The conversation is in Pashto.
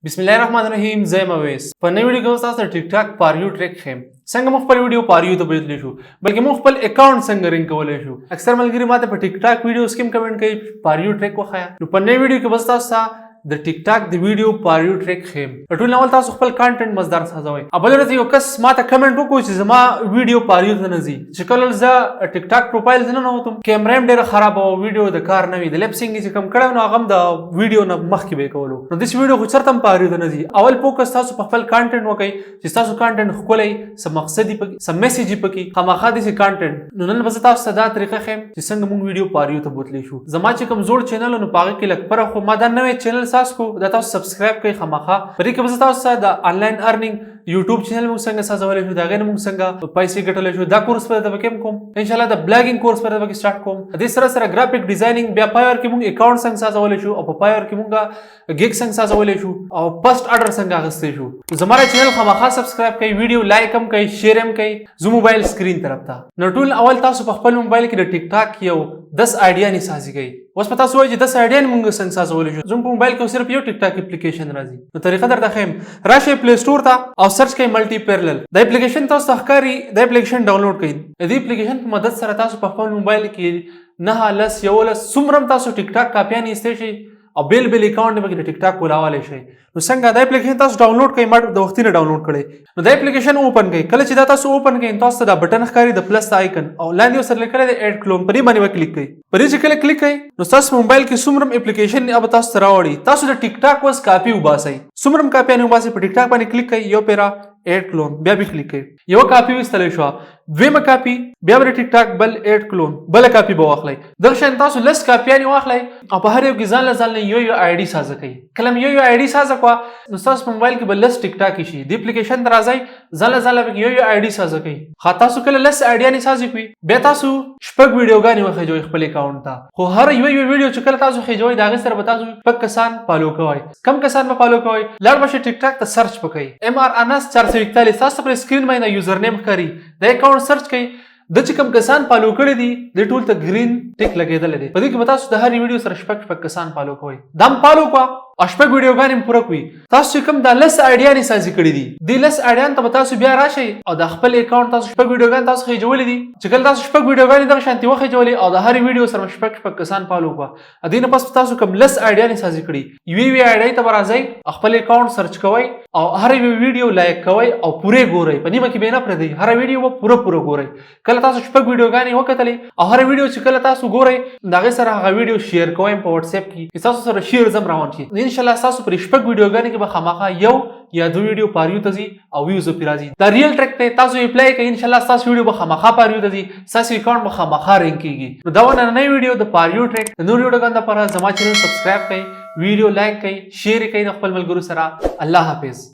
बिस्मिल्लाहिर्रहमानिर्रहीम زه مویس په نوې ویډیو کې تاسو ته ټیک ټاک پاریو ټریک خیم څنګه مخ خپل ویډیو پاریو ته بدلی شو بلکې مخ خپل اکاونټ څنګه رینګ کولای شو اکثر ملګری ماته په ټیک ټاک ویډیوز کې کمنټ کوي پاریو ټریک وخایا نو په نوې ویډیو کې بس تاسو ته د ټیک ټاک د ویډیو پاریو ټریک خیم ټول اول تاسو خپل کانټینټ مزدار سازوي ابل ورته یو کس ماته کمنټ وکړي چې زما ویډیو پاریو ته نه زی چې کله زه ټیک ټاک پروفایل نه نوتم کیمرا ډیره خراب او ویډیو د کار نه وي د لپسینګ چې کم کړو نو هغه د ویډیو نه مخکې به کولو نو د ویډیو خو چرته پاریو ته نه زی اول فوکس تاسو په خپل کانټینټ وکړئ چې تاسو کانټینټ خولای سم مقصد پکې سم میسج پکې خامخا دي سي کانټینټ نو نن بس تاسو صدا طریقه خیم چې څنګه موږ ویډیو پاریو ته بوتلی شو زما چې کوم زوړ چینل نو پاګه کې لک پر خو ما دا نوې چینل ساس کو دا تاسو سبسکرایب کړئ خامخا پرې کې بس تاسو د انلاین ارنینګ یوټیوب چینل موږ څنګه سازولای شو دا غن موږ څنګه پیسې ګټلای شو دا کورس پر د کوم ان شاء الله د بلاګینګ کورس پر د سٹارټ کوم د سره سره ګرافیک ډیزاینینګ بیا پاور کې موږ اکاونټ څنګه سازولای شو او په پاور کې موږ گیګ څنګه سازولای شو او پست آرډر څنګه غستې شو زموږ چینل خامخا سبسکرایب کړئ ویډیو لایک هم کړئ شیر هم کړئ زو موبایل سکرین طرف ته نو ټول اول تاسو په خپل موبایل کې د ټیک ټاک یو 10 آیډیا نه سازي کړئ اوس پتا سوې چې 10 آیډیا موږ څنګه سازولای شو زموږ موبایل کې صرف یو ټیک ټاک اپلیکیشن راځي نو طریقه درته خیم راشه پلی سٹور ته او سرچ کړئ ملټي پیرلل د اپلیکیشن تاسو ښکاری د اپلیکیشن ډاونلوډ کړئ د اپلیکیشن په مدد سره تاسو په خپل موبایل کې نه لس یو لس څومره تاسو ټیک ټاک کاپیان ایستئ شي او بیل اکاونټ به ټیک ټاک کولاوالی شي نو څنګه د اپلیکیشن تاسو ډاونلوډ کړئ ما د وختینه ډاونلوډ کړئ نو د اپلیکیشن اوپن کړئ کله چې دا تاسو اوپن کړئ تاسو د بٹن ښکاری د پلس د آیکن او لاندې سره لیکل د اډ کلون پرې باندې کلیک کړئ پرې چې کله کلیک کړئ نو تاسو موبایل کې څومره اپلیکیشن اب تاسو راوړي تاسو د ټیک ټاک وس کاپی وباسئ څومره کاپی نه وباسئ په ټیک ټاک باندې کلیک کړئ یو پیرا اډ کلون بیا به کلیک کړئ یو کاپی وستل شو دویمه کاپی بیا به ټیک ټاک بل اډ کلون بل کاپی به واخلئ دغه شان تاسو لس کاپیان واخلئ او په هر یو کې ځان له یو آی ډي سازه کړئ کلم یو آی ډي سازه کو نو تاسو موبایل کې بل لس ټیک ټاک شي د اپلیکیشن درازای ځل به یو آی ډي سازه کړئ خاطر تاسو کله لس آیډیا نه سازي کوي بیا تاسو شپږ ویډیوګانې وخی خپل اکاونټ ته خو هر یو ویډیو چې کله تاسو خېجوي دا غي سره به تاسو پک کسان فالو کوئ کم کسان به فالو کوئ لاړ بشه ټیک ټاک ته سرچ وکړئ ام ار انس 441 تاسو پر سکرین باندې یوزر نیم ښکاري د اکاونټ سرچ کړئ د چې کوم کسان فالو کړی دي د ټول ته گرین ټیک لګیدل دي په دې کې تاسو د هر ویډیو سره شپږ کسان فالو کوئ دم فالو کو شپږ ویډیوګانې پوره کوي تاسو چې کوم د لس آیډیا نه سازي کړی دي د لس آیډیا ته تاسو بیا راشئ او د خپل اکاونټ تاسو شپږ ویډیوګان تاسو خېجولې دي چې کله تاسو شپږ ویډیوګان دغه شانتي وخېجولې او د هر ویډیو سره شپږ کسان فالو کو ادینه پس تاسو کوم لس آیډیا نه سازي کړی یوې آیډیا ته راځئ خپل اکاونټ سرچ کوئ او هر ویډیو لایک کوئ او پوره ګورئ په نیمه کې به نه پردي هر ویډیو پوره ګورئ کله تاسو شپږ ویډیوګانې وکړلې او هر ویډیو چې کله تاسو ګورئ دغه سره هغه ویډیو شیر کوئ په واتس اپ کې تاسو سره شیر زم روان شي ان شاء الله تاسو پر شپږ ویډیوګانې کې به خامخا یو یا دو ویډیو پاریو ته ځي او ویوز په راځي دا ریل ټریک ته تاسو اپلای کړئ ان شاء الله تاسو ویډیو به خامخا پاریو ته ځي تاسو اکاونټ به خامخا رینګ کیږي نو دا ونه نه ویډیو د پاریو ټریک نور ویډیوګان لپاره زما چینل سبسکرایب کړئ ویډیو لایک کړئ شیر کړئ خپل ملګرو سره الله حافظ